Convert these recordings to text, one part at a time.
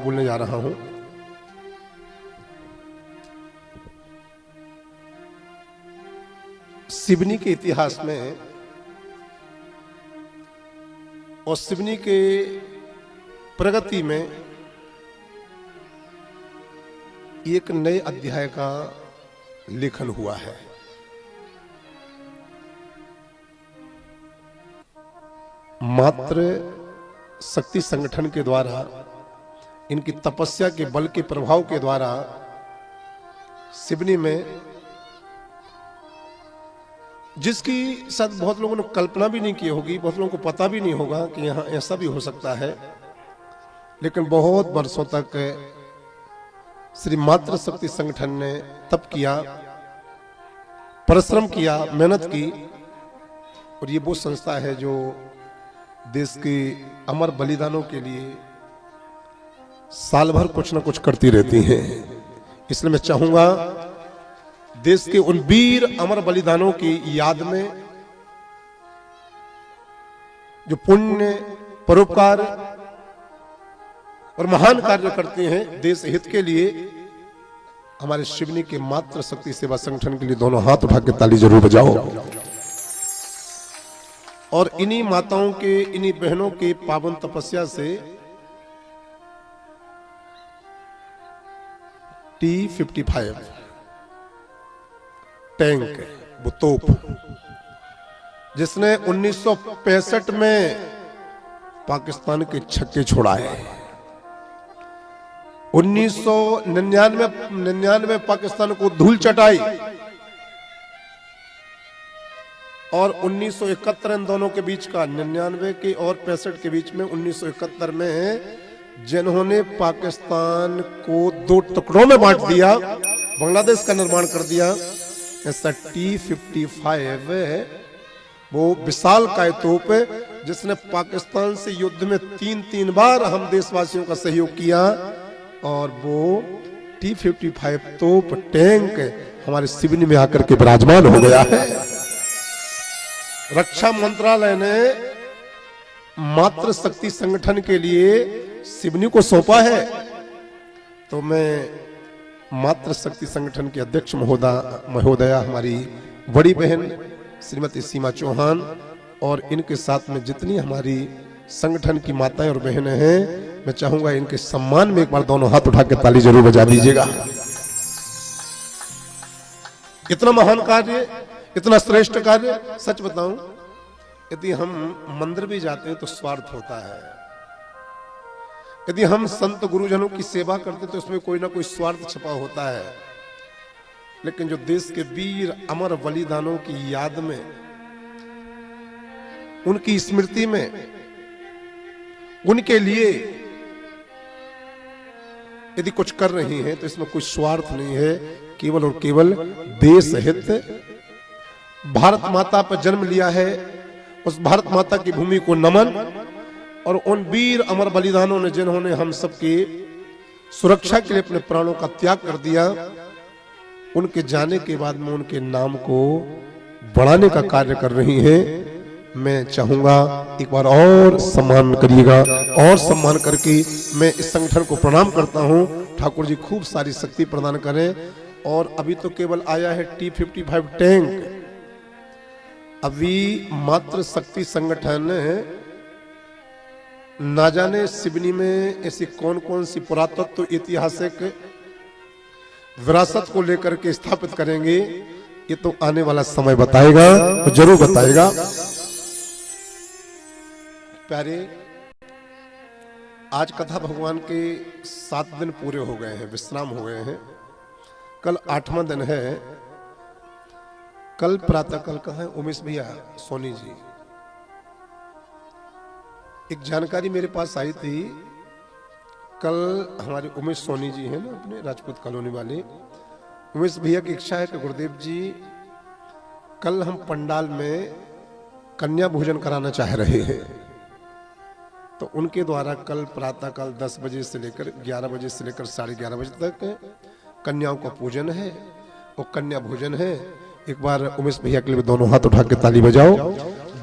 बोलने जा रहा हूं। सिवनी के इतिहास में और सिवनी के प्रगति में एक नए अध्याय का लेखन हुआ है। मात्र शक्ति संगठन के द्वारा, इनकी तपस्या के बल के प्रभाव के द्वारा सिवनी में, जिसकी शायद बहुत लोगों ने कल्पना भी नहीं की होगी, बहुत लोगों को पता भी नहीं होगा कि यहां ऐसा भी हो सकता है, लेकिन बहुत वर्षों तक श्री मातृ शक्ति संगठन ने तप किया, परिश्रम किया, मेहनत की। और ये वो संस्था है जो देश के अमर बलिदानों के लिए साल भर कुछ ना कुछ करती रहती है। इसलिए मैं चाहूंगा देश के उन वीर अमर बलिदानों की याद में, जो पुण्य, परोपकार और महान कार्य करते हैं देश हित के लिए, हमारे सिवनी के मातृ शक्ति सेवा संगठन के लिए दोनों हाथ उठा के ताली जरूर बजाओ। और इन्हीं माताओं के, इन्हीं बहनों के पावन तपस्या से T-55 टैंक, वो तोप, जिसने 1965 में पाकिस्तान के छक्के छोड़ाए, 1999 पाकिस्तान को धूल चटाई, और 1971 इन दोनों के बीच का, 99 के और 65 के बीच में 1971 में जिन्होंने पाकिस्तान को दो टुकड़ों में बांट दिया, बांग्लादेश का निर्माण कर दिया, ऐसा T-55 वो विशाल काय तोप है, जिसने पाकिस्तान से युद्ध में 3 बार हम देशवासियों का सहयोग किया। और वो T-55 तोप टैंक हमारे सिवनी में आकर के विराजमान हो गया है। रक्षा मंत्रालय ने मातृ शक्ति संगठन के लिए सिवनी को सौंपा है। तो मैं मातृ शक्ति संगठन के अध्यक्ष महोदया हमारी बड़ी बहन श्रीमती सीमा चौहान और इनके साथ में जितनी हमारी संगठन की माताएं और बहनें हैं, मैं चाहूंगा इनके सम्मान में एक बार दोनों हाथ उठा के ताली जरूर बजा दीजिएगा। इतना महान कार्य, इतना श्रेष्ठ कार्य। सच बताऊं, यदि हम मंदिर भी जाते हैं तो स्वार्थ होता है, यदि हम संत गुरुजनों की सेवा करते तो उसमें कोई ना कोई स्वार्थ छपा होता है। लेकिन जो देश के वीर अमर बलिदानों की याद में, उनकी स्मृति में, उनके लिए यदि कुछ कर रही हैं तो इसमें कोई स्वार्थ नहीं है, केवल और केवल देश हित। भारत माता पर जन्म लिया है, उस भारत माता की भूमि को नमन। और उन वीर अमर बलिदानों ने, जिन्होंने हम सबकी सुरक्षा के लिए अपने प्राणों का त्याग कर दिया, उनके जाने के बाद में उनके नाम को बढ़ाने का कार्य कर रही हैं। मैं चाहूंगा एक बार और सम्मान करिएगा, और सम्मान करके मैं इस संगठन को प्रणाम करता हूं। ठाकुर जी खूब सारी शक्ति प्रदान करें। और अभी तो केवल आया है T-55 टैंक, अभी मातृ शक्ति संगठन ना जाने सिवनी में ऐसी कौन कौन सी पुरातत्व ऐतिहासिक विरासत को लेकर के स्थापित करेंगे, ये तो आने वाला समय बताएगा, तो जरूर बताएगा। प्यारे, आज कथा भगवान के 7 दिन पूरे हो गए हैं, विश्राम हो गए हैं। कल 8वां दिन है। कल प्रातः कल का है उमेश भैया सोनी जी, एक जानकारी मेरे पास आई थी। कल हमारे उमेश सोनी जी हैं ना, अपने राजपूत कॉलोनी वाले, उमेश भैया की इच्छा है कि गुरुदेव जी कल हम पंडाल में कन्या भोजन कराना चाह रहे हैं। तो उनके द्वारा कल प्रातः काल 10 बजे से लेकर 11 बजे से लेकर 11:30 बजे तक कन्याओं का पूजन है और कन्या भोजन है। एक बार उमेश भैया के लिए दोनों हाथ उठा के ताली बजाओ।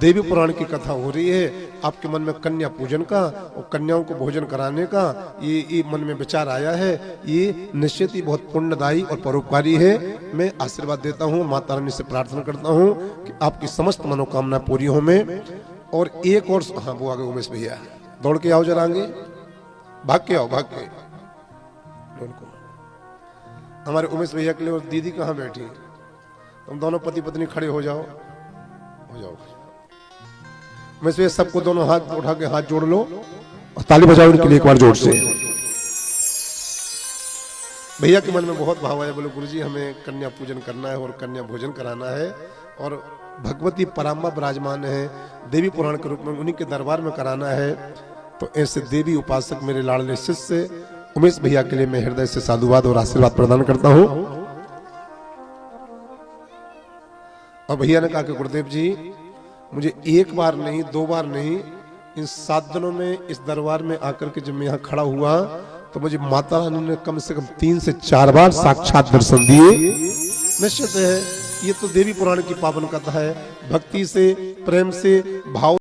देवी पुराण की कथा हो रही है, आपके मन में कन्या पूजन का और कन्याओं को भोजन कराने का ये मन में विचार आया है, ये निश्चित ही बहुत पुण्यदायी और परोपकारी है। मैं आशीर्वाद देता हूँ, माता रानी से प्रार्थना करता हूँ कि आपकी समस्त मनोकामना पूरी हो में। और एक और, हाँ वो आगे उमेश भैया, दौड़ के आओ जरा आगे, भाग के आओ, भाग के। हमारे उमेश भैया के लिए और दीदी कहाँ बैठी, तुम दोनों पति पत्नी खड़े हो जाओ, हो जाओ। उमेश भैया सबको दोनों हाथ उठा के हाथ जोड़ लो और ताली बजाओ उनके लिए एक बार जोर से। भैया के मन में बहुत भाव आया, बोले गुरुजी हमें कन्या पूजन करना है और कन्या भोजन कराना है, और भगवती पराम्बा विराजमान है, देवी पुराण के रूप में उन्हीं के दरबार में कराना है। तो ऐसे देवी उपासक मेरे लाडले शिष्य उमेश भैया के लिए मैं हृदय से साधुवाद और आशीर्वाद प्रदान करता हूं। और भैया ने कहा कि गुरुदेव जी मुझे एक बार नहीं, दो बार नहीं, इन 7 दिनों में इस दरबार में आकर के जब मैं यहाँ खड़ा हुआ तो मुझे माता रानी ने कम से कम 3 से 4 बार साक्षात दर्शन दिए। निश्चित है ये तो देवी पुराण की पावन कथा है, भक्ति से, प्रेम से, भाव